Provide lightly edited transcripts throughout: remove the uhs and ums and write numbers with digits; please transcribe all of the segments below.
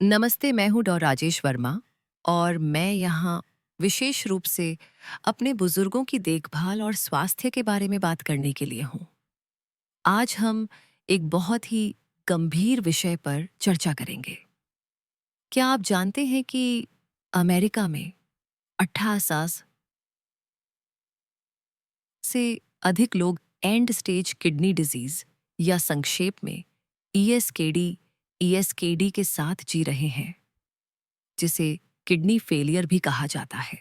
नमस्ते, मैं हूँ डॉ राजेश वर्मा और मैं यहाँ विशेष रूप से अपने बुजुर्गों की देखभाल और स्वास्थ्य के बारे में बात करने के लिए हूँ। आज हम एक बहुत ही गंभीर विषय पर चर्चा करेंगे। क्या आप जानते हैं कि अमेरिका में 88 से अधिक लोग एंड स्टेज किडनी डिजीज या संक्षेप में ईएसकेडी के साथ जी रहे हैं, जिसे किडनी फेलियर भी कहा जाता है।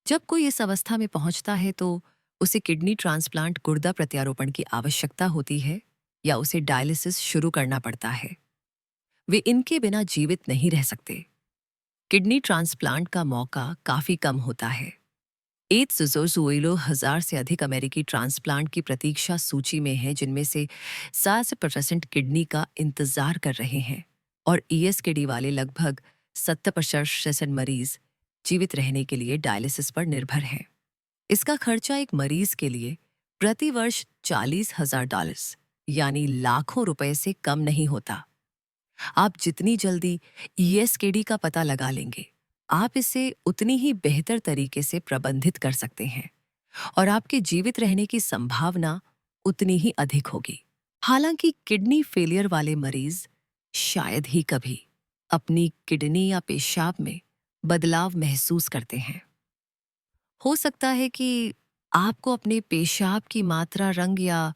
जब कोई इस अवस्था में पहुंचता है तो उसे किडनी ट्रांसप्लांट गुर्दा प्रत्यारोपण की आवश्यकता होती है या उसे डायलिसिस शुरू करना पड़ता है। वे इनके बिना जीवित नहीं रह सकते। किडनी ट्रांसप्लांट का मौका काफी कम होता है। 1,000 से अधिक अमेरिकी ट्रांसप्लांट की प्रतीक्षा सूची में हैं, जिनमें से 60% किडनी का इंतजार कर रहे हैं और ईएसकेडी वाले लगभग 70% मरीज जीवित रहने के लिए डायलिसिस पर निर्भर हैं। इसका खर्चा एक मरीज के लिए प्रति वर्ष $40,000 यानी लाखों रुपए से कम नहीं होता। आप जितनी जल्दी ईएसकेडी का पता लगा लेंगे, आप इसे उतनी ही बेहतर तरीके से प्रबंधित कर सकते हैं और आपके जीवित रहने की संभावना उतनी ही अधिक होगी। हालांकि किडनी फेलियर वाले मरीज शायद ही कभी अपनी किडनी या पेशाब में बदलाव महसूस करते हैं। हो सकता है कि आपको अपने पेशाब की मात्रा, रंग या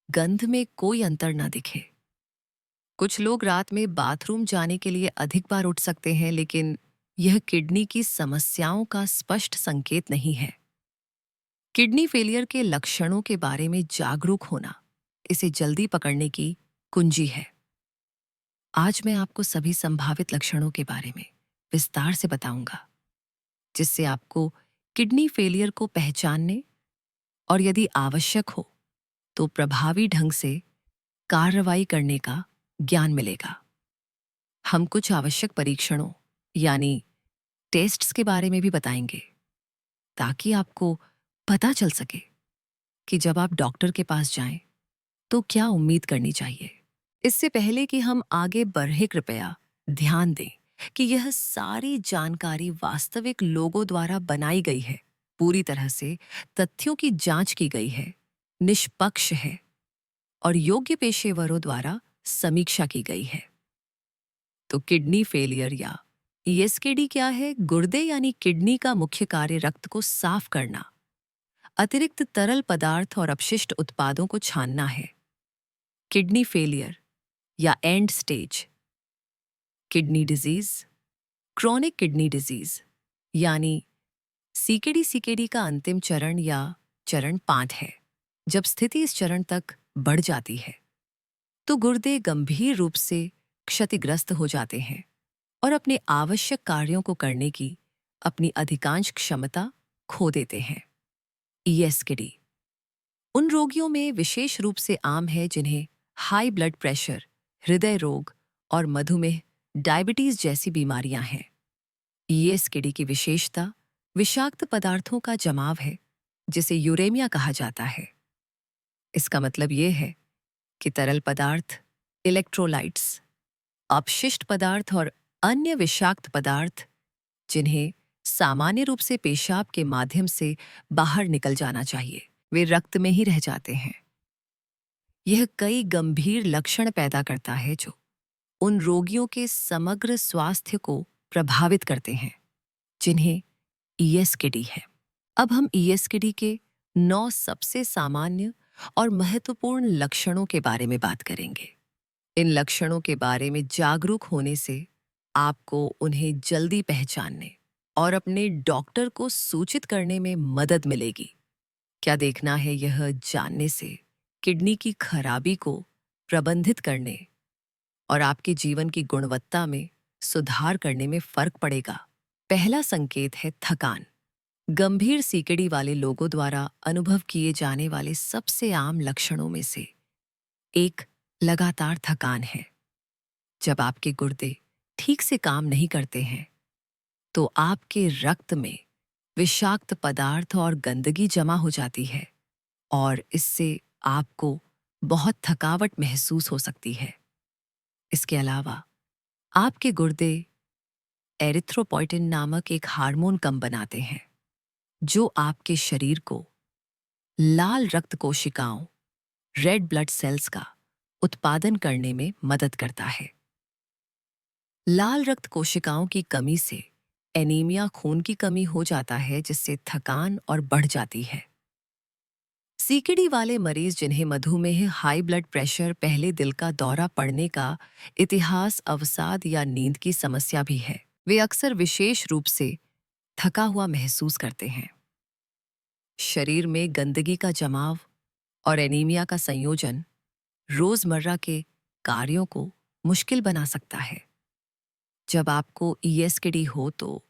गंध में कोई अंतर ना दिखे। कुछ लोग रात में बाथरूम जाने के लिए अधिक बार उठ सकते हैं, लेकिन यह किडनी की समस्याओं का स्पष्ट संकेत नहीं है। किडनी फेलियर के लक्षणों के बारे में जागरूक होना इसे जल्दी पकड़ने की कुंजी है। आज मैं आपको सभी संभावित लक्षणों के बारे में विस्तार से बताऊंगा, जिससे आपको किडनी फेलियर को पहचानने और यदि आवश्यक हो तो प्रभावी ढंग से कार्रवाई करने का ज्ञान मिलेगा। हम कुछ आवश्यक परीक्षणों यानी टेस्ट्स के बारे में भी बताएंगे, ताकि आपको पता चल सके कि जब आप डॉक्टर के पास जाएं तो क्या उम्मीद करनी चाहिए। इससे पहले कि हम आगे बढ़े, कृपया ध्यान दें कि यह सारी जानकारी वास्तविक लोगों द्वारा बनाई गई है, पूरी तरह से तथ्यों की जांच की गई है, निष्पक्ष है और योग्य पेशेवरों द्वारा समीक्षा की गई है। तो किडनी फेलियर या ईएसकेडी क्या है? गुर्दे यानी किडनी का मुख्य कार्य रक्त को साफ करना, अतिरिक्त तरल पदार्थ और अपशिष्ट उत्पादों को छानना है। किडनी फेलियर या and stage kidney disease, chronic kidney disease यानी सीकेडी का अंतिम चरण या चरण 5 है। जब स्थिति इस चरण तक बढ़ जाती है तो गुर्दे गंभीर रूप से क्षतिग्रस्त हो जाते हैं और अपने आवश्यक कार्यों को करने की अपनी अधिकांश क्षमता खो देते हैं। ईएसकेडी उन रोगियों में विशेष रूप से आम है जिन्हें हाई ब्लड प्रेशर, हृदय रोग और मधुमेह, डायबिटीज जैसी बीमारियां हैं। ईएसकेडी की विशेषता विषाक्त पदार्थों का जमाव है, जिसे यूरेमिया कहा जाता है। इसका मतलब यह है कि तरल पदार्थ, इलेक्ट्रोलाइट्स, अपशिष्ट पदार्थ और अन्य विषाक्त पदार्थ, जिन्हें सामान्य रूप से पेशाब के माध्यम से बाहर निकल जाना चाहिए, वे रक्त में ही रह जाते हैं। यह कई गंभीर लक्षण पैदा करता है जो उन रोगियों के समग्र स्वास्थ्य को प्रभावित करते हैं जिन्हें ईएसकेडी है। अब हम ईएसकेडी के 9 सबसे सामान्य और महत्वपूर्ण लक्षणों के बारे में बात करेंगे। इन लक्षणों के बारे में जागरूक होने से आपको उन्हें जल्दी पहचानने और अपने डॉक्टर को सूचित करने में मदद मिलेगी। क्या देखना है, यह जानने से किडनी की खराबी को प्रबंधित करने और आपके जीवन की गुणवत्ता में सुधार करने में फर्क पड़ेगा। पहला संकेत है थकान। गंभीर सीकेडी वाले लोगों द्वारा अनुभव किए जाने वाले सबसे आम लक्षणों में से एक लगातार थकान है। जब आपके गुर्दे ठीक से काम नहीं करते हैं तो आपके रक्त में विषाक्त पदार्थ और गंदगी जमा हो जाती है और इससे आपको बहुत थकावट महसूस हो सकती है। इसके अलावा आपके गुर्दे एरिथ्रोपोइटिन नामक एक हार्मोन कम बनाते हैं जो आपके शरीर को लाल रक्त कोशिकाओं रेड ब्लड सेल्स का उत्पादन करने में मदद करता है। लाल रक्त कोशिकाओं की कमी से एनीमिया खून की कमी हो जाता है जिससे थकान और बढ़ जाती है। सीकेडी वाले मरीज जिन्हें मधुमेह, हाई ब्लड प्रेशर, पहले दिल का दौरा पड़ने का इतिहास, अवसाद या नींद की समस्या भी है, वे अक्सर विशेष रूप से थका हुआ महसूस करते हैं। शरीर में गंदगी का जमाव और एनीमिया का संयोजन रोजमर्रा के कार्यों को मुश्किल बना सकता है। जब आपको ईएसकेडी हो तो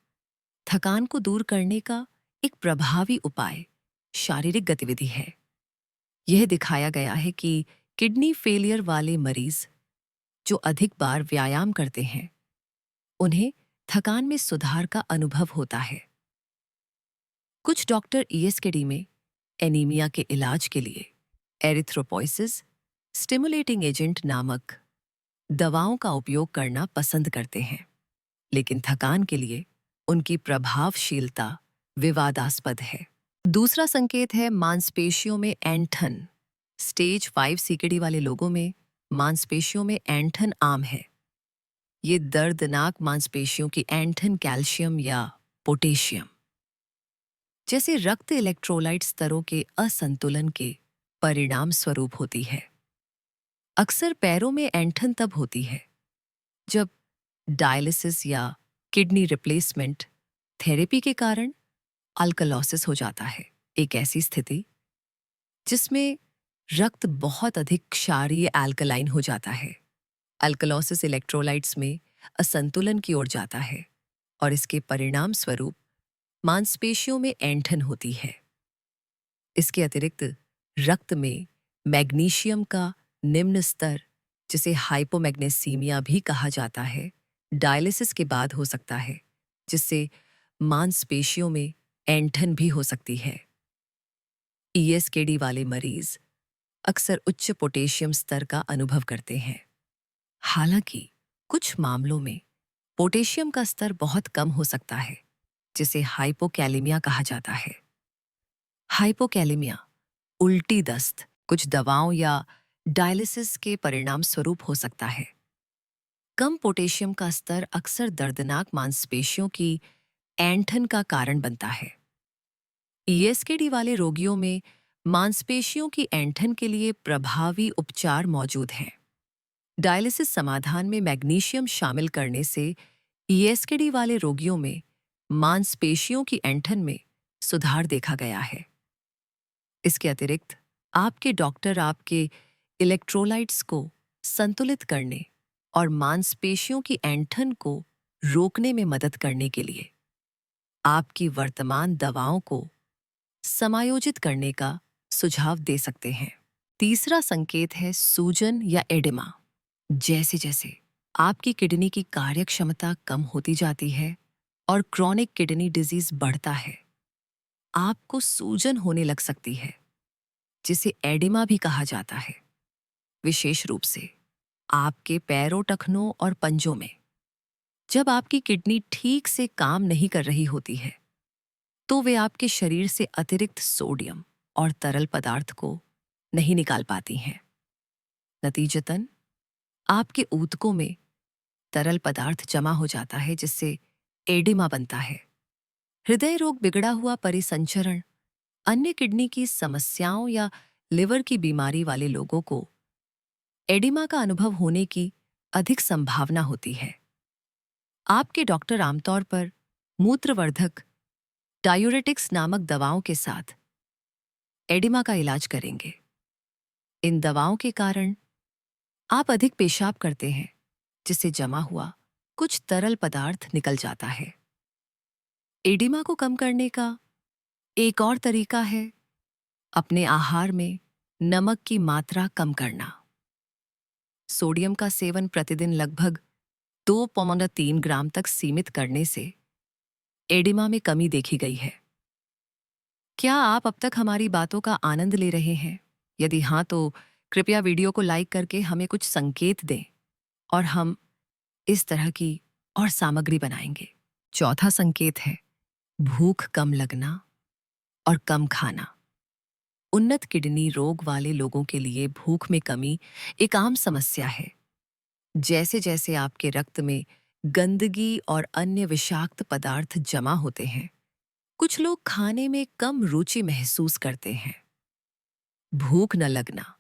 थकान को दूर करने का एक प्रभावी उपाय शारीरिक गतिविधि है। यह दिखाया गया है कि किडनी फेलियर वाले मरीज जो अधिक बार व्यायाम करते हैं उन्हें थकान में सुधार का अनुभव होता है। कुछ डॉक्टर ईएसकेडी में एनीमिया के इलाज के लिए एरिथ्रोपोइसिस स्टिमुलेटिंग एजेंट नामक दवाओं का उपयोग करना पसंद करते हैं, लेकिन थकान के लिए उनकी प्रभावशीलता विवादास्पद है। दूसरा संकेत है मांसपेशियों में ऐंठन। स्टेज 5 सीकेडी वाले लोगों में मांसपेशियों में ऐंठन आम है। ये दर्दनाक मांसपेशियों की ऐंठन कैल्शियम या पोटेशियम जैसे रक्त इलेक्ट्रोलाइट स्तरों के असंतुलन के परिणाम स्वरूप होती है। अक्सर पैरों में ऐंठन तब होती है जब डायलिसिस या किडनी रिप्लेसमेंट थेरेपी के कारण अल्कलोसिस हो जाता है, एक ऐसी स्थिति जिसमें रक्त बहुत अधिक क्षारीय अल्कलाइन हो जाता है। अल्कलोसिस इलेक्ट्रोलाइट्स में असंतुलन की ओर जाता है और इसके परिणाम स्वरूप मांसपेशियों में ऐंठन होती है। इसके अतिरिक्त रक्त में मैग्नीशियम का निम्न स्तर, जिसे हाइपोमैग्नेसीमिया भी कहा जाता है, डायलिसिस के बाद हो सकता है, जिससे मांसपेशियों में ऐंठन भी हो सकती है। ईएसकेडी वाले मरीज अक्सर उच्च पोटेशियम स्तर का अनुभव करते हैं। हालांकि कुछ मामलों में पोटेशियम का स्तर बहुत कम हो सकता है, जिसे हाइपोकैलेमिया कहा जाता है। हाइपोकैलेमिया उल्टी दस्त कुछ दवाओं या डायलिसिस के परिणाम स्वरूप हो सकता है। कम पोटेशियम का स्तर अक्सर दर्दनाक मांसपेशियों की ऐंठन का कारण बनता है। ईएसकेडी वाले रोगियों में मांसपेशियों की ऐंठन के लिए प्रभावी उपचार मौजूद हैं। डायलिसिस समाधान में मैग्नीशियम शामिल करने से ईएसकेडी वाले रोगियों में मांसपेशियों की ऐंठन में सुधार देखा गया है। इसके अतिरिक्त आपके डॉक्टर आपके इलेक्ट्रोलाइट्स को संतुलित करने और मांसपेशियों की ऐंठन को रोकने में मदद करने के लिए आपकी वर्तमान दवाओं को समायोजित करने का सुझाव दे सकते हैं। तीसरा संकेत है सूजन या एडिमा। जैसे जैसे आपकी किडनी की कार्यक्षमता कम होती जाती है और क्रॉनिक किडनी डिजीज बढ़ता है, आपको सूजन होने लग सकती है, जिसे एडिमा भी कहा जाता है। विशेष रूप से आपके पैरों, टखनों और पंजों में। जब आपकी किडनी ठीक से काम नहीं कर रही होती है तो वे आपके शरीर से अतिरिक्त सोडियम और तरल पदार्थ को नहीं निकाल पाती हैं। नतीजतन आपके ऊतकों में तरल पदार्थ जमा हो जाता है, जिससे एडिमा बनता है। हृदय रोग, बिगड़ा हुआ परिसंचरण, अन्य किडनी की समस्याओं या लिवर की बीमारी वाले लोगों को एडिमा का अनुभव होने की अधिक संभावना होती है। आपके डॉक्टर आमतौर पर मूत्रवर्धक डायूरेटिक्स नामक दवाओं के साथ एडिमा का इलाज करेंगे। इन दवाओं के कारण आप अधिक पेशाब करते हैं, जिससे जमा हुआ कुछ तरल पदार्थ निकल जाता है। एडिमा को कम करने का एक और तरीका है अपने आहार में नमक की मात्रा कम करना। सोडियम का सेवन प्रतिदिन लगभग 2.3 ग्राम तक सीमित करने से एडिमा में कमी देखी गई है। क्या आप अब तक हमारी बातों का आनंद ले रहे हैं? यदि हाँ, तो कृपया वीडियो को लाइक करके हमें कुछ संकेत दें और हम इस तरह की और सामग्री बनाएंगे। चौथा संकेत है भूख कम लगना और कम खाना। उन्नत किडनी रोग वाले लोगों के लिए भूख में कमी एक आम समस्या है। जैसे जैसे आपके रक्त में गंदगी और अन्य विषाक्त पदार्थ जमा होते हैं, कुछ लोग खाने में कम रुचि महसूस करते हैं। भूख न लगना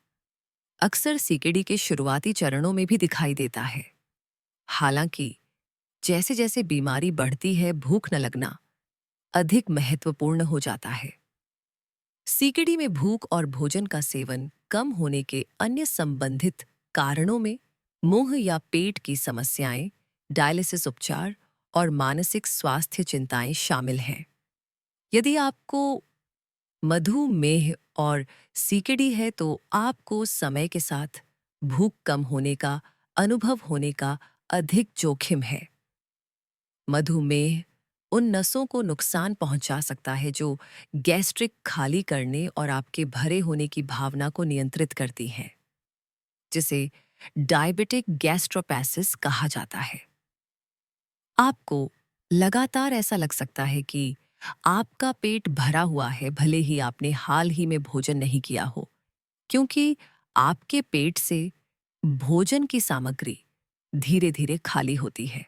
अक्सर सीकेडी के शुरुआती चरणों में भी दिखाई देता है। हालांकि जैसे जैसे बीमारी बढ़ती है, भूख न लगना अधिक महत्वपूर्ण हो जाता है। सीकेडी में भूख और भोजन का सेवन कम होने के अन्य संबंधित कारणों में मुंह या पेट की समस्याएं, डायलिसिस उपचार और मानसिक स्वास्थ्य चिंताएं शामिल हैं। यदि आपको मधुमेह और सीकेडी है तो आपको समय के साथ भूख कम होने का अनुभव होने का अधिक जोखिम है। मधुमेह उन नसों को नुकसान पहुंचा सकता है जो गैस्ट्रिक खाली करने और आपके भरे होने की भावना को नियंत्रित करती हैं, जिसे डायबिटिक गैस्ट्रोपैसिस कहा जाता है। आपको लगातार ऐसा लग सकता है कि आपका पेट भरा हुआ है, भले ही आपने हाल ही में भोजन नहीं किया हो, क्योंकि आपके पेट से भोजन की सामग्री धीरे धीरे खाली होती है।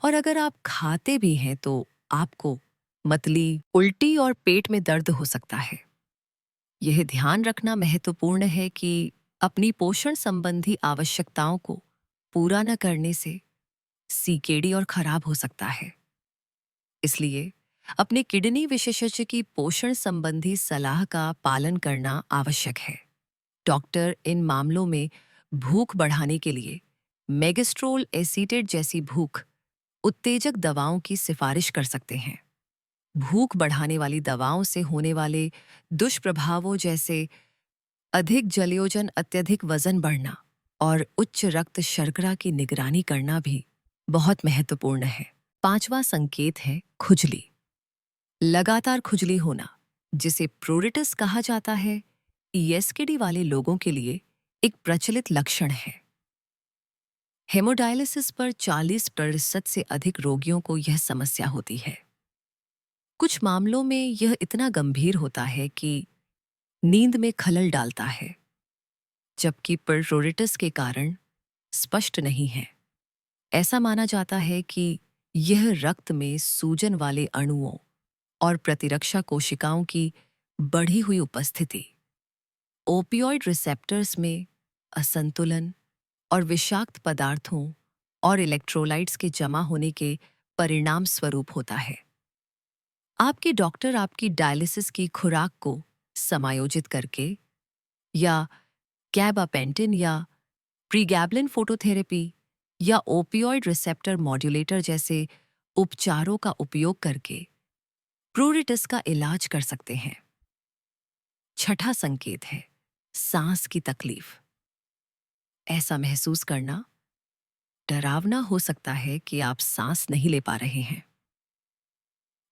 और अगर आप खाते भी हैं तो आपको मतली, उल्टी और पेट में दर्द हो सकता है। यह ध्यान रखना महत्वपूर्ण है कि अपनी पोषण संबंधी आवश्यकताओं को पूरा न करने से सीकेडी और खराब हो सकता है। इसलिए अपने किडनी विशेषज्ञ की पोषण संबंधी सलाह का पालन करना आवश्यक है। डॉक्टर इन मामलों में भूख बढ़ाने के लिए मेगास्ट्रोल एसीटेट जैसी भूख उत्तेजक दवाओं की सिफारिश कर सकते हैं। भूख बढ़ाने वाली दवाओं से होने वाले दुष्प्रभावों जैसे अधिक जलयोजन, अत्यधिक वजन बढ़ना और उच्च रक्त शर्करा की निगरानी करना भी बहुत महत्वपूर्ण है। पांचवा संकेत है खुजली। लगातार खुजली होना, जिसे प्रूरिटस कहा जाता है, ईएसकेडी वाले लोगों के लिए एक प्रचलित लक्षण है। हेमोडायलिसिस पर 40% से अधिक रोगियों को यह समस्या होती है। कुछ मामलों में यह इतना गंभीर होता है कि नींद में खलल डालता है, जबकि प्रूरिटस के कारण स्पष्ट नहीं है। ऐसा माना जाता है कि यह रक्त में सूजन वाले अणुओं और प्रतिरक्षा कोशिकाओं की बढ़ी हुई उपस्थिति, ओपियोइड रिसेप्टर्स में असंतुलन और विषाक्त पदार्थों और इलेक्ट्रोलाइट्स के जमा होने के परिणाम स्वरूप होता है। आपके डॉक्टर आपकी डायलिसिस की खुराक को समायोजित करके या गैबापेंटिन या प्रीगैबलिन फोटोथेरेपी या ओपियोइड रिसेप्टर मॉड्यूलेटर जैसे उपचारों का उपयोग करके प्रूरिटस का इलाज कर सकते हैं। छठा संकेत है सांस की तकलीफ। ऐसा महसूस करना डरावना हो सकता है कि आप सांस नहीं ले पा रहे हैं।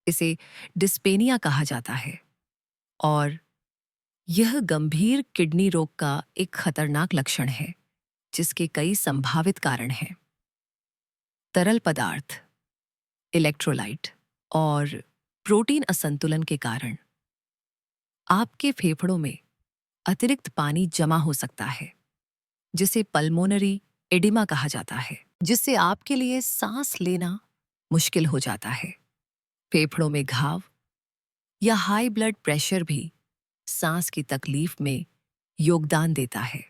इसे डिस्पेनिया कहा जाता है और यह गंभीर किडनी रोग का एक खतरनाक लक्षण है, जिसके कई संभावित कारण हैं। तरल पदार्थ, इलेक्ट्रोलाइट और प्रोटीन असंतुलन के कारण आपके फेफड़ों में अतिरिक्त पानी जमा हो सकता है, जिसे पल्मोनरी एडिमा कहा जाता है, जिससे आपके लिए सांस लेना मुश्किल हो जाता है। फेफड़ों में घाव या हाई ब्लड प्रेशर भी सांस की तकलीफ में योगदान देता है।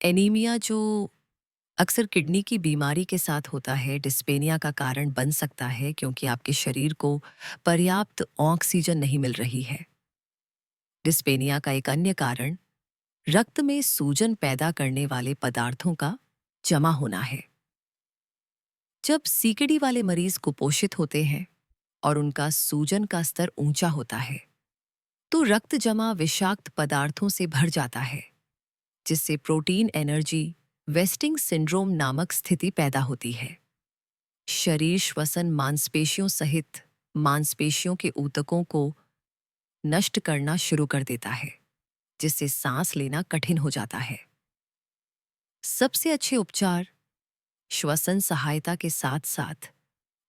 एनीमिया, जो अक्सर किडनी की बीमारी के साथ होता है, डिस्पेनिया का कारण बन सकता है, क्योंकि आपके शरीर को पर्याप्त ऑक्सीजन नहीं मिल रही है। डिस्पेनिया का एक अन्य कारण रक्त में सूजन पैदा करने वाले पदार्थों का जमा होना है। जब सीकेडी वाले मरीज कुपोषित होते हैं और उनका सूजन का स्तर ऊंचा होता है, तो रक्त जमा विषाक्त पदार्थों से भर जाता है, जिससे प्रोटीन एनर्जी वेस्टिंग सिंड्रोम नामक स्थिति पैदा होती है। शरीर श्वसन मांसपेशियों सहित मांसपेशियों के ऊतकों को नष्ट करना शुरू कर देता है, जिससे सांस लेना कठिन हो जाता है। सबसे अच्छे उपचार श्वसन सहायता के साथ साथ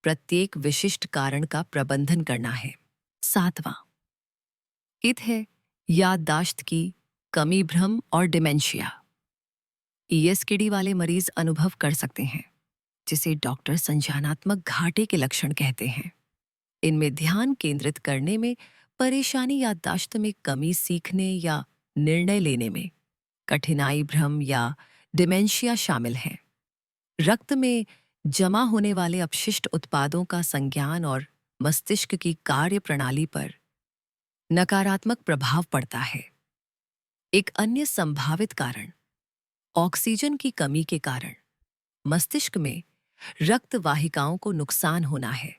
प्रत्येक विशिष्ट कारण का प्रबंधन करना है। 7वां हित है याददाश्त की कमी, भ्रम और डिमेंशिया। ईएसकेडी वाले मरीज अनुभव कर सकते हैं, जिसे डॉक्टर संज्ञानात्मक घाटे के लक्षण कहते हैं। इनमें ध्यान केंद्रित करने में परेशानी, याददाश्त में कमी, सीखने या निर्णय लेने में कठिनाई, भ्रम या डिमेंशिया शामिल हैं। रक्त में जमा होने वाले अपशिष्ट उत्पादों का संज्ञान और मस्तिष्क की कार्य प्रणाली पर नकारात्मक प्रभाव पड़ता है। एक अन्य संभावित कारण ऑक्सीजन की कमी के कारण मस्तिष्क में रक्त वाहिकाओं को नुकसान होना है।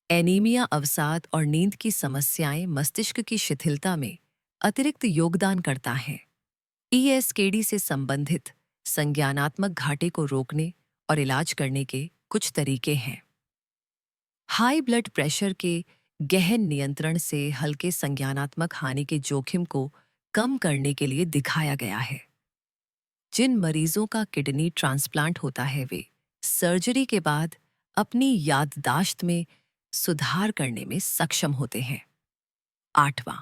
एनीमिया, अवसाद और नींद की समस्याएं मस्तिष्क की शिथिलता में अतिरिक्त योगदान करता है। ईएसकेडी से संबंधित संज्ञानात्मक घाटे को रोकने और इलाज करने के कुछ तरीके हैं। हाई ब्लड प्रेशर के गहन नियंत्रण से हल्के संज्ञानात्मक हानि के जोखिम को कम करने के लिए दिखाया गया है। जिन मरीजों का किडनी ट्रांसप्लांट होता है, वे सर्जरी के बाद अपनी याददाश्त में सुधार करने में सक्षम होते हैं। 8वां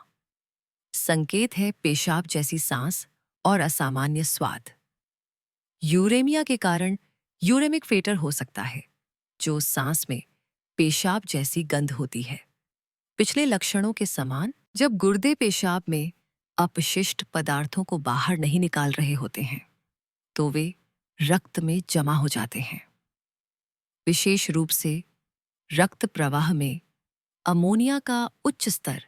संकेत है पेशाब जैसी सांस और असामान्य स्वाद। यूरेमिया के कारण यूरेमिक फेटर हो सकता है, जो सांस में पेशाब जैसी गंध होती है। पिछले लक्षणों के समान, जब गुर्दे पेशाब में अपशिष्ट पदार्थों को बाहर नहीं निकाल रहे होते हैं, तो वे रक्त में जमा हो जाते हैं। विशेष रूप से रक्त प्रवाह में अमोनिया का उच्च स्तर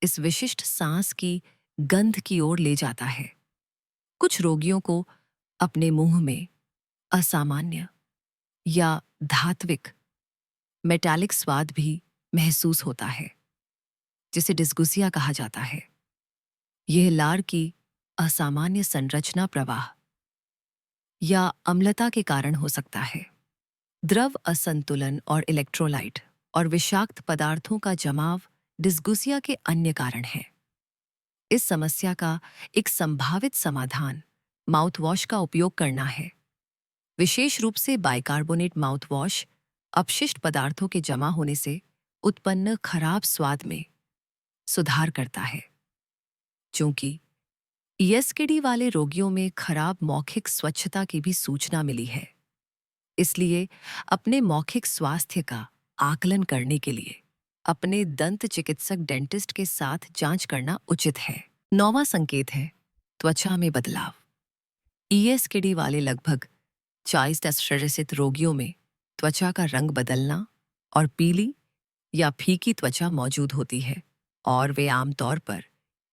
इस विशिष्ट सांस की गंध की ओर ले जाता है। कुछ रोगियों को अपने मुंह में असामान्य या धात्विक मेटालिक स्वाद भी महसूस होता है, जिसे डिस्गुसिया कहा जाता है। यह लार की असामान्य संरचना, प्रवाह या अम्लता के कारण हो सकता है। द्रव असंतुलन और इलेक्ट्रोलाइट और विषाक्त पदार्थों का जमाव डिस्गुसिया के अन्य कारण हैं। इस समस्या का एक संभावित समाधान माउथवॉश का उपयोग करना है। विशेष रूप से बाइकार्बोनेट माउथवॉश अपशिष्ट पदार्थों के जमा होने से उत्पन्न खराब स्वाद में सुधार करता है। चूंकि ईएसकेडी वाले रोगियों में खराब मौखिक स्वच्छता की भी सूचना मिली है, इसलिए अपने मौखिक स्वास्थ्य का आकलन करने के लिए अपने दंत चिकित्सक डेंटिस्ट के साथ जांच करना उचित है। 9वां संकेत है त्वचा में बदलाव। ईएसकेडी वाले लगभग 40% रोगियों में त्वचा का रंग बदलना और पीली या फीकी त्वचा मौजूद होती है, और वे आमतौर पर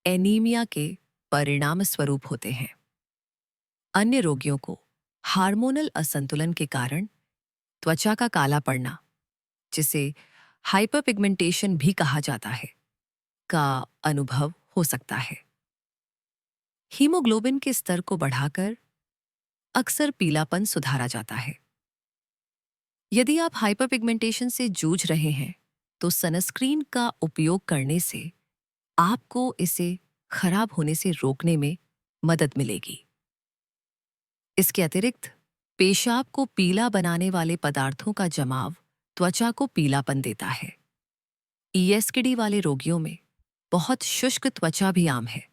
एनीमिया के परिणाम स्वरूप होते हैं। अन्य रोगियों को हार्मोनल असंतुलन के कारण त्वचा का काला पड़ना, जिसे हाइपरपिगमेंटेशन भी कहा जाता है, का अनुभव हो सकता है। हीमोग्लोबिन के स्तर को बढ़ाकर अक्सर पीलापन सुधारा जाता है। यदि आप हाइपरपिगमेंटेशन से जूझ रहे हैं, तो सनस्क्रीन का उपयोग करने से आपको इसे खराब होने से रोकने में मदद मिलेगी। इसके अतिरिक्त पेशाब को पीला बनाने वाले पदार्थों का जमाव त्वचा को पीलापन देता है। ईएसकेडी वाले रोगियों में बहुत शुष्क त्वचा भी आम है,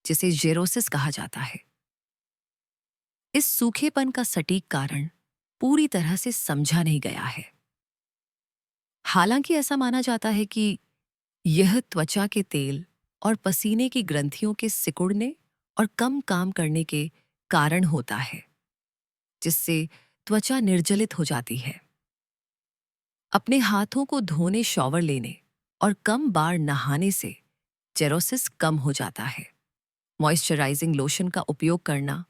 जिसे जेरोसिस कहा जाता है। इस सूखेपन का सटीक कारण पूरी तरह से समझा नहीं गया है। हालांकि ऐसा माना जाता है कि यह त्वचा के तेल और पसीने की ग्रंथियों के सिकुड़ने और कम काम करने के कारण होता है, जिससे त्वचा निर्जलित हो जाती है। अपने हाथों को धोने, शॉवर लेने और कम बार नहाने से जेरोसिस कम हो जाता है। मॉइस्चराइजिंग लोशन का उपयोग करना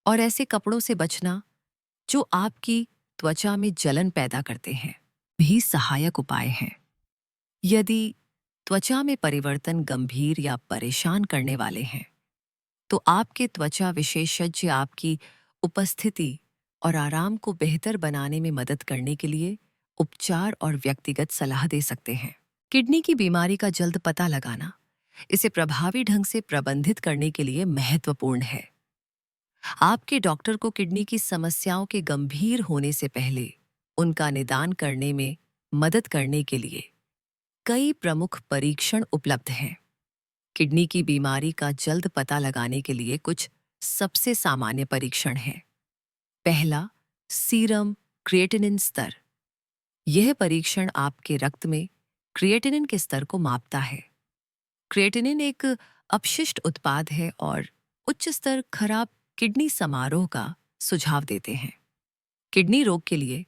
और ऐसे कपड़ों से बचना जो आपकी त्वचा में जलन पैदा करते हैं भी सहायक उपाय हैं। यदि त्वचा में परिवर्तन गंभीर या परेशान करने वाले हैं, तो आपके त्वचा विशेषज्ञ आपकी उपस्थिति और आराम को बेहतर बनाने में मदद करने के लिए उपचार और व्यक्तिगत सलाह दे सकते हैं। किडनी की बीमारी का जल्द पता लगाना इसे प्रभावी ढंग से प्रबंधित करने के लिए महत्वपूर्ण है। आपके डॉक्टर को किडनी की समस्याओं के गंभीर होने से पहले उनका निदान करने में मदद करने के लिए कई प्रमुख परीक्षण उपलब्ध हैं। किडनी की बीमारी का जल्द पता लगाने के लिए कुछ सबसे सामान्य परीक्षण हैं। पहला, सीरम क्रिएटिनिन स्तर। यह परीक्षण आपके रक्त में क्रिएटिनिन के स्तर को मापता है। क्रिएटिनिन एक अपशिष्ट उत्पाद है और उच्च स्तर खराब किडनी समारोह का सुझाव देते हैं। किडनी रोग के लिए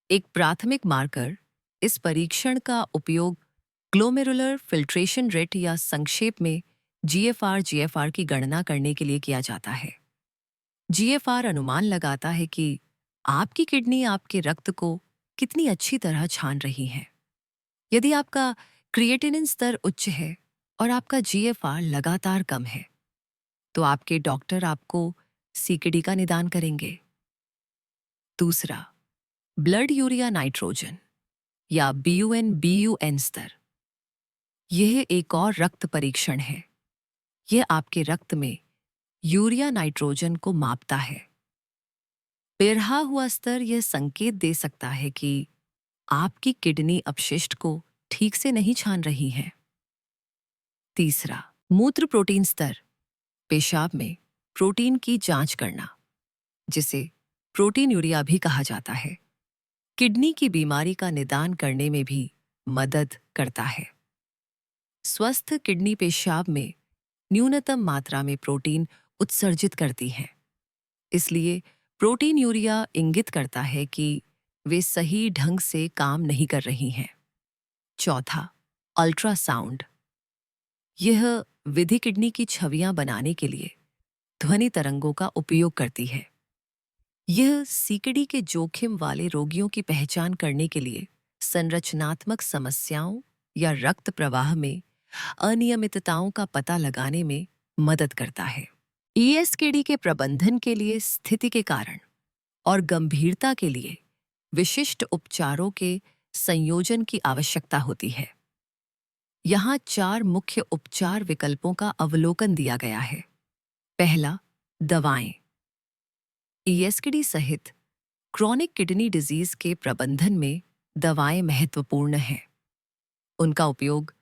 एक प्राथमिक मार्कर, इस परीक्षण का उपयोग ग्लोमेरुलर फिल्ट्रेशन रेट या संक्षेप में जीएफआर की गणना करने के लिए किया जाता है। जीएफआर अनुमान लगाता है कि आपकी किडनी आपके रक्त को कितनी अच्छी तरह छान रही है। यदि आपका क्रिएटिनिन स्तर उच्च है और आपका जीएफआर लगातार कम है, तो आपके डॉक्टर आपको सीकेडी का निदान करेंगे। दूसरा, ब्लड यूरिया नाइट्रोजन या बीयूएन स्तर। यह एक और रक्त परीक्षण है। यह आपके रक्त में यूरिया नाइट्रोजन को मापता है। बढ़ा हुआ स्तर यह संकेत दे सकता है कि आपकी किडनी अपशिष्ट को ठीक से नहीं छान रही है। तीसरा, मूत्र प्रोटीन स्तर। पेशाब में प्रोटीन की जांच करना, जिसे प्रोटीन यूरिया भी कहा जाता है, किडनी की बीमारी का निदान करने में भी मदद करता है। स्वस्थ किडनी पेशाब में न्यूनतम मात्रा में प्रोटीन उत्सर्जित करती है, इसलिए प्रोटीन यूरिया इंगित करता है कि वे सही ढंग से काम नहीं कर रही हैं। चौथा, अल्ट्रासाउंड। यह विधि किडनी की छवियां बनाने के लिए ध्वनि तरंगों का उपयोग करती है। यह सीकेडी के जोखिम वाले रोगियों की पहचान करने के लिए संरचनात्मक समस्याओं या रक्त प्रवाह में अनियमितताओं का पता लगाने में मदद करता है। ईएसकेडी के प्रबंधन के लिए स्थिति के कारण और गंभीरता के लिए विशिष्ट उपचारों के संयोजन की आवश्यकता होती है। यहाँ 4 मुख्य उपचार विकल्पों का अवलोकन दिया गया है। पहला, दवाएं। ईएसकेडी सहित क्रॉनिक किडनी डिजीज के प्रबंधन में दवाएं महत्वपूर्ण हैं। उनका उपयोग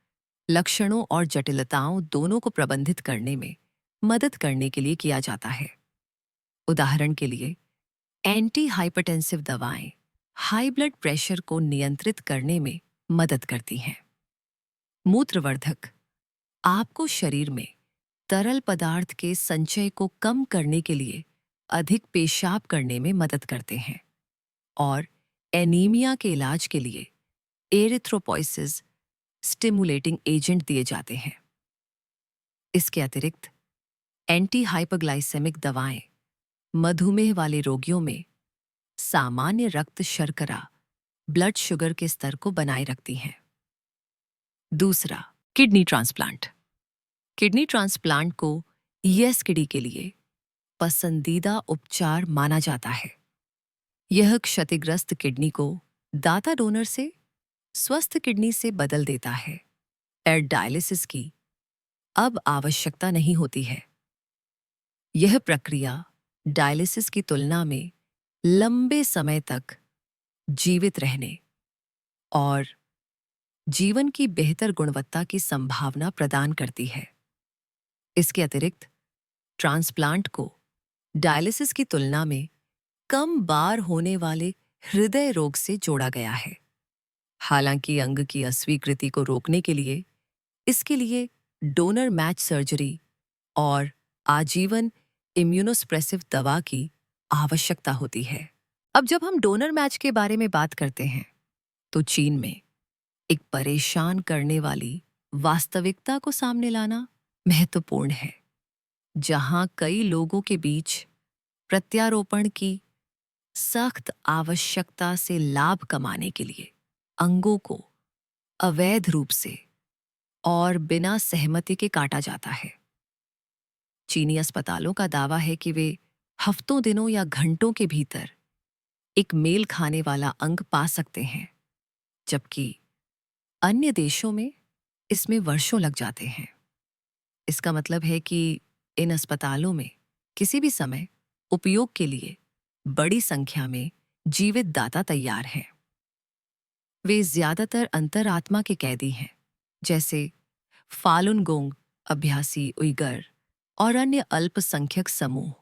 लक्षणों और जटिलताओं दोनों को प्रबंधित करने में मदद करने के लिए किया जाता है। उदाहरण के लिए, एंटी हाइपरटेंसिव दवाएं हाई ब्लड प्रेशर को नियंत्रित करने में मदद करती हैं। मूत्रवर्धक आपको शरीर में तरल पदार्थ के संचय को कम करने के लिए अधिक पेशाब करने में मदद करते हैं। और एनीमिया के इलाज के लिए एरिथ्रोपोइसिस स्टिमुलेटिंग एजेंट दिए जाते हैं। इसके अतिरिक्त एंटी हाइपरग्लाइसेमिक दवाएं मधुमेह वाले रोगियों में सामान्य रक्त शर्करा ब्लड शुगर के स्तर को बनाए रखती हैं। दूसरा, किडनी ट्रांसप्लांट। किडनी ट्रांसप्लांट को ईएसकेडी के लिए पसंदीदा उपचार माना जाता है। यह क्षतिग्रस्त किडनी को दाता डोनर से स्वस्थ किडनी से बदल देता है। एयर डायलिसिस की अब आवश्यकता नहीं होती है। यह प्रक्रिया डायलिसिस की तुलना में लंबे समय तक जीवित रहने और जीवन की बेहतर गुणवत्ता की संभावना प्रदान करती है। इसके अतिरिक्त ट्रांसप्लांट को डायलिसिस की तुलना में कम बार होने वाले हृदय रोग से जोड़ा गया है। हालांकि अंग की अस्वीकृति को रोकने के लिए इसके लिए डोनर मैच सर्जरी और आजीवन इम्यूनोसप्रेसिव दवा की आवश्यकता होती है। अब जब हम डोनर मैच के बारे में बात करते हैं, तो चीन में एक परेशान करने वाली वास्तविकता को सामने लाना महत्वपूर्ण है, जहां कई लोगों के बीच प्रत्यारोपण की सख्त आवश्यकता से लाभ कमाने के लिए अंगों को अवैध रूप से और बिना सहमति के काटा जाता है। चीनी अस्पतालों का दावा है कि वे हफ्तों, दिनों या घंटों के भीतर एक मेल खाने वाला अंग पा सकते हैं, जबकि अन्य देशों में इसमें वर्षों लग जाते हैं। इसका मतलब है कि इन अस्पतालों में किसी भी समय उपयोग के लिए बड़ी संख्या में जीवित दाता तैयार हैं। वे ज्यादातर अंतरात्मा के कैदी हैं, जैसे फालुन गोंग, अभ्यासी उइगर और अन्य अल्पसंख्यक समूह।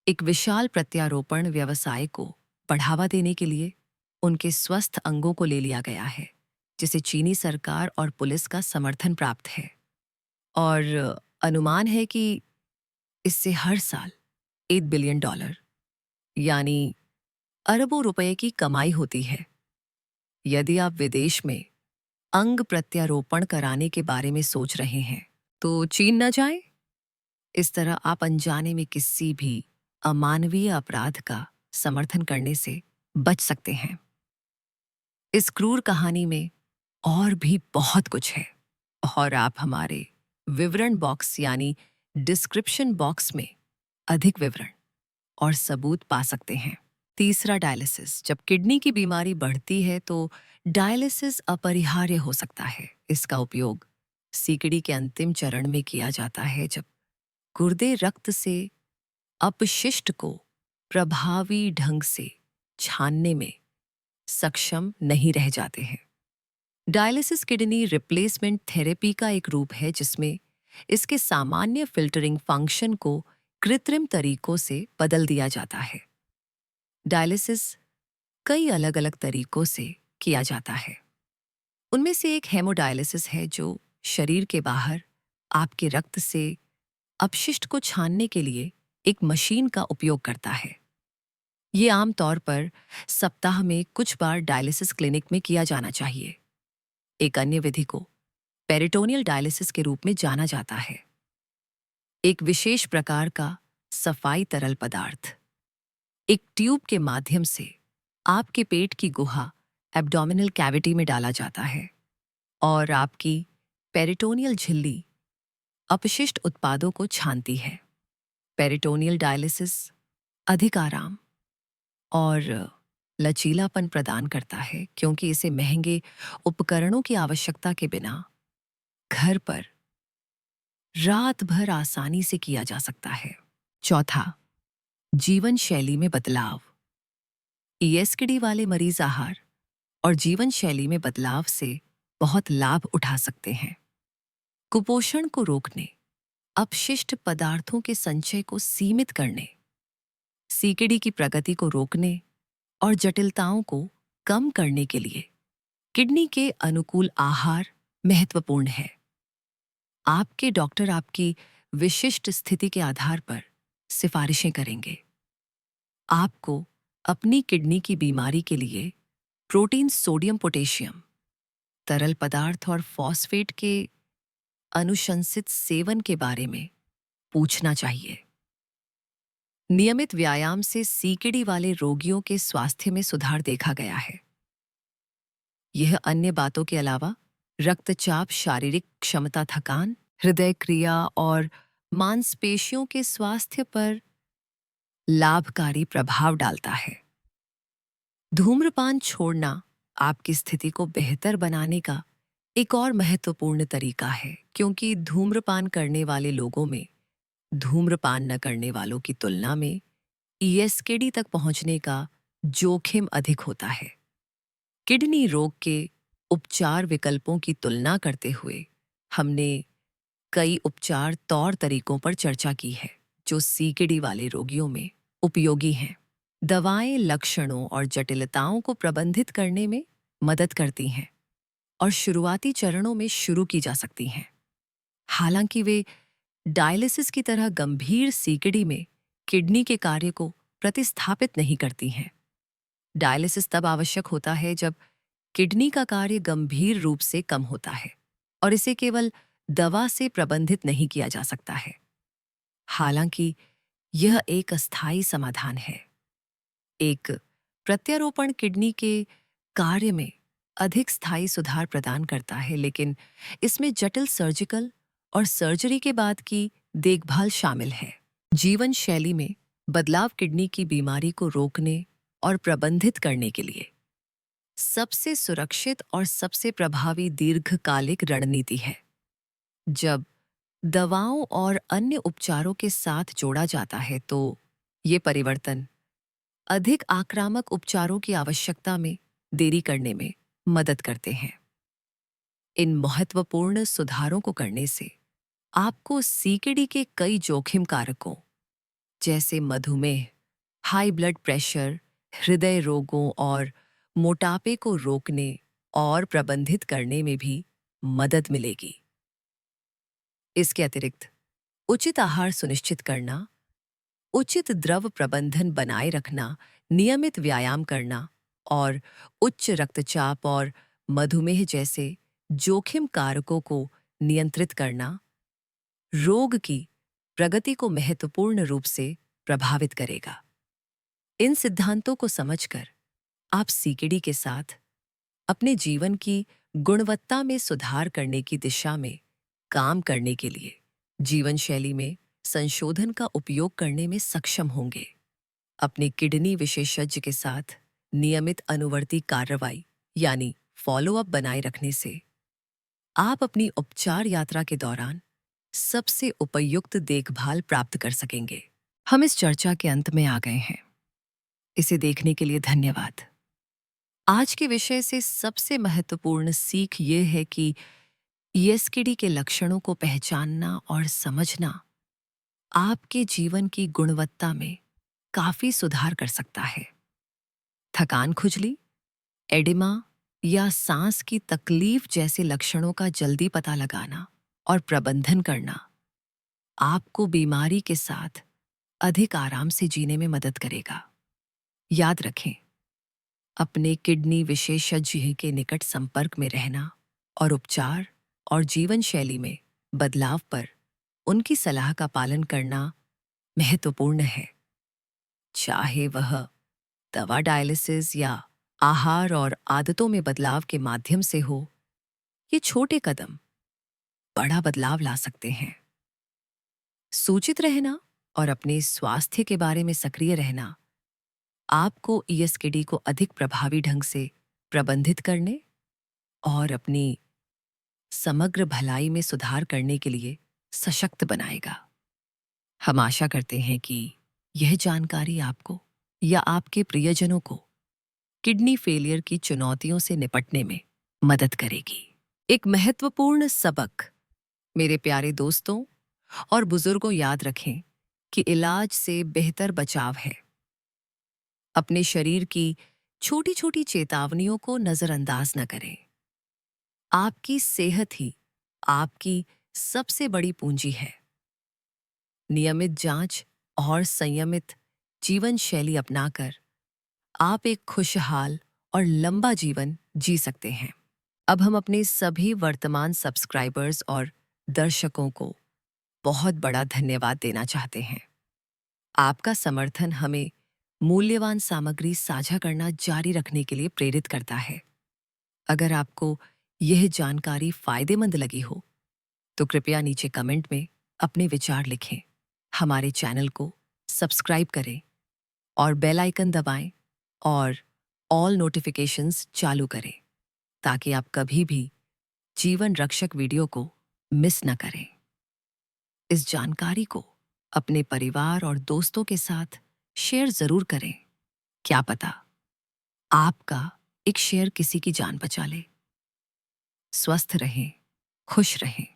एक विशाल प्रत्यारोपण व्यवसाय को बढ़ावा देने के लिए उनके स्वस्थ अंगों को ले लिया गया है, जिसे चीनी सरकार और पुलिस का समर्थन प्राप्त है। और अनुमान है कि इससे हर साल $8 बिलियन यानी अरबों रुपए की कमाई होती है। यदि आप विदेश में अंग प्रत्यारोपण कराने के बारे में सोच रहे हैं, तो चीन न जाएं। इस तरह आप अनजाने में किसी भी अमानवीय अपराध का समर्थन करने से बच सकते हैं। इस क्रूर कहानी में और भी बहुत कुछ है, और आप हमारे विवरण बॉक्स यानी डिस्क्रिप्शन बॉक्स में अधिक विवरण और सबूत पा सकते हैं। तीसरा, डायलिसिस। जब किडनी की बीमारी बढ़ती है तो डायलिसिस अपरिहार्य हो सकता है। इसका उपयोग सीकड़ी के अंतिम चरण में किया जाता है, जब गुर्दे रक्त से अपशिष्ट को प्रभावी ढंग से छानने में सक्षम नहीं रह जाते हैं। डायलिसिस किडनी रिप्लेसमेंट थेरेपी का एक रूप है, जिसमें इसके सामान्य फिल्टरिंग फंक्शन को कृत्रिम तरीकों से बदल दिया जाता है। डायलिसिस कई अलग अलग तरीकों से किया जाता है। उनमें से एक हेमोडायलिसिस है, जो शरीर के बाहर आपके रक्त से अपशिष्ट को छानने के लिए एक मशीन का उपयोग करता है। ये आमतौर पर सप्ताह में कुछ बार डायलिसिस क्लिनिक में किया जाना चाहिए। एक अन्य विधि को पेरिटोनियल डायलिसिस के रूप में जाना जाता है। एक विशेष प्रकार का सफाई तरल पदार्थ एक ट्यूब के माध्यम से आपके पेट की गुहा एब्डोमिनल कैविटी में डाला जाता है और आपकी पेरिटोनियल झिल्ली अपशिष्ट उत्पादों को छानती है। पेरिटोनियल डायलिसिस अधिक आराम और लचीलापन प्रदान करता है, क्योंकि इसे महंगे उपकरणों की आवश्यकता के बिना घर पर रात भर आसानी से किया जा सकता है। चौथा, जीवन शैली में बदलाव। ईएसकेडी वाले मरीज आहार और जीवन शैली में बदलाव से बहुत लाभ उठा सकते हैं। कुपोषण को रोकने, अपशिष्ट पदार्थों के संचय को सीमित करने, सीकेडी की प्रगति को रोकने और जटिलताओं को कम करने के लिए किडनी के अनुकूल आहार महत्वपूर्ण है। आपके डॉक्टर आपकी विशिष्ट स्थिति के आधार पर सिफारिशें करेंगे। आपको अपनी किडनी की बीमारी के लिए प्रोटीन, सोडियम, पोटेशियम, तरल पदार्थ और फॉस्फेट के अनुशंसित सेवन के बारे में पूछना चाहिए। नियमित व्यायाम से सीकेडी वाले रोगियों के स्वास्थ्य में सुधार देखा गया है। यह अन्य बातों के अलावा रक्तचाप, शारीरिक क्षमता, थकान, हृदय क्रिया और मांसपेशियों के स्वास्थ्य पर लाभकारी प्रभाव डालता है। धूम्रपान छोड़ना आपकी स्थिति को बेहतर बनाने का एक और महत्वपूर्ण तरीका है, क्योंकि धूम्रपान करने वाले लोगों में धूम्रपान न करने वालों की तुलना में ईएसकेडी तक पहुंचने का जोखिम अधिक होता है। किडनी रोग के उपचार विकल्पों की तुलना करते हुए हमने कई उपचार तौर तरीकों पर चर्चा की है, जो सीकेडी वाले रोगियों में उपयोगी हैं। दवाएं लक्षणों और जटिलताओं को प्रबंधित करने में मदद करती हैं और शुरुआती चरणों में शुरू की जा सकती हैं। हालांकि वे डायलिसिस की तरह गंभीर सीकेडी में किडनी के कार्य को प्रतिस्थापित नहीं करती हैं। डायलिसिस तब आवश्यक होता है जब किडनी का कार्य गंभीर रूप से कम होता है और इसे केवल दवा से प्रबंधित नहीं किया जा सकता है। हालांकि यह एक अस्थायी समाधान है। एक प्रत्यारोपण किडनी के कार्य में अधिक स्थायी सुधार प्रदान करता है, लेकिन इसमें जटिल सर्जिकल और सर्जरी के बाद की देखभाल शामिल है। जीवन शैली में बदलाव किडनी की बीमारी को रोकने और प्रबंधित करने के लिए सबसे सुरक्षित और सबसे प्रभावी दीर्घकालिक रणनीति है। जब दवाओं और अन्य उपचारों के साथ जोड़ा जाता है तो ये परिवर्तन अधिक आक्रामक उपचारों की आवश्यकता में देरी करने में मदद करते हैं। इन महत्वपूर्ण सुधारों को करने से आपको सीकेडी के कई जोखिम कारकों जैसे मधुमेह, हाई ब्लड प्रेशर, हृदय रोगों और मोटापे को रोकने और प्रबंधित करने में भी मदद मिलेगी। इसके अतिरिक्त उचित आहार सुनिश्चित करना, उचित द्रव प्रबंधन बनाए रखना, नियमित व्यायाम करना और उच्च रक्तचाप और मधुमेह जैसे जोखिम कारकों को नियंत्रित करना रोग की प्रगति को महत्वपूर्ण रूप से प्रभावित करेगा। इन सिद्धांतों को समझकर आप सीकेडी के साथ अपने जीवन की गुणवत्ता में सुधार करने की दिशा में काम करने के लिए जीवन शैली में संशोधन का उपयोग करने में सक्षम होंगे। अपने किडनी विशेषज्ञ के साथ नियमित अनुवर्ती कार्रवाई यानी फॉलोअप बनाए रखने से आप अपनी उपचार यात्रा के दौरान सबसे उपयुक्त देखभाल प्राप्त कर सकेंगे। हम इस चर्चा के अंत में आ गए हैं। इसे देखने के लिए धन्यवाद। आज के विषय से सबसे महत्वपूर्ण सीख ये है कि ईएसकेडी के लक्षणों को पहचानना और समझना आपके जीवन की गुणवत्ता में काफी सुधार कर सकता है। थकान, खुजली, एडिमा या सांस की तकलीफ जैसे लक्षणों का जल्दी पता लगाना और प्रबंधन करना आपको बीमारी के साथ अधिक आराम से जीने में मदद करेगा। याद रखें, अपने किडनी विशेषज्ञ के निकट संपर्क में रहना और उपचार और जीवन शैली में बदलाव पर उनकी सलाह का पालन करना महत्वपूर्ण है। चाहे वह दवा, डायलिसिस या आहार और आदतों में बदलाव के माध्यम से हो, ये छोटे कदम बड़ा बदलाव ला सकते हैं। सूचित रहना और अपने स्वास्थ्य के बारे में सक्रिय रहना आपको ईएसकेडी को अधिक प्रभावी ढंग से प्रबंधित करने और अपनी समग्र भलाई में सुधार करने के लिए सशक्त बनाएगा। हम आशा करते हैं कि यह जानकारी आपको या आपके प्रियजनों को किडनी फेलियर की चुनौतियों से निपटने में मदद करेगी। एक महत्वपूर्ण सबक मेरे प्यारे दोस्तों और बुजुर्गों, याद रखें कि इलाज से बेहतर बचाव है। अपने शरीर की छोटी छोटी चेतावनियों को नजरअंदाज न करें। आपकी सेहत ही आपकी सबसे बड़ी पूंजी है। नियमित जांच और संयमित जीवन शैली अपनाकर आप एक खुशहाल और लंबा जीवन जी सकते हैं। अब हम अपने सभी वर्तमान सब्सक्राइबर्स और दर्शकों को बहुत बड़ा धन्यवाद देना चाहते हैं। आपका समर्थन हमें मूल्यवान सामग्री साझा करना जारी रखने के लिए प्रेरित करता है। अगर आपको यह जानकारी फायदेमंद लगी हो तो कृपया नीचे कमेंट में अपने विचार लिखें। हमारे चैनल को सब्सक्राइब करें और बेल आइकन दबाएं और ऑल नोटिफिकेशंस चालू करें ताकि आप कभी भी जीवन रक्षक वीडियो को मिस न करें। इस जानकारी को अपने परिवार और दोस्तों के साथ शेयर जरूर करें। क्या पता आपका एक शेयर किसी की जान बचा ले। स्वस्थ रहें, खुश रहें।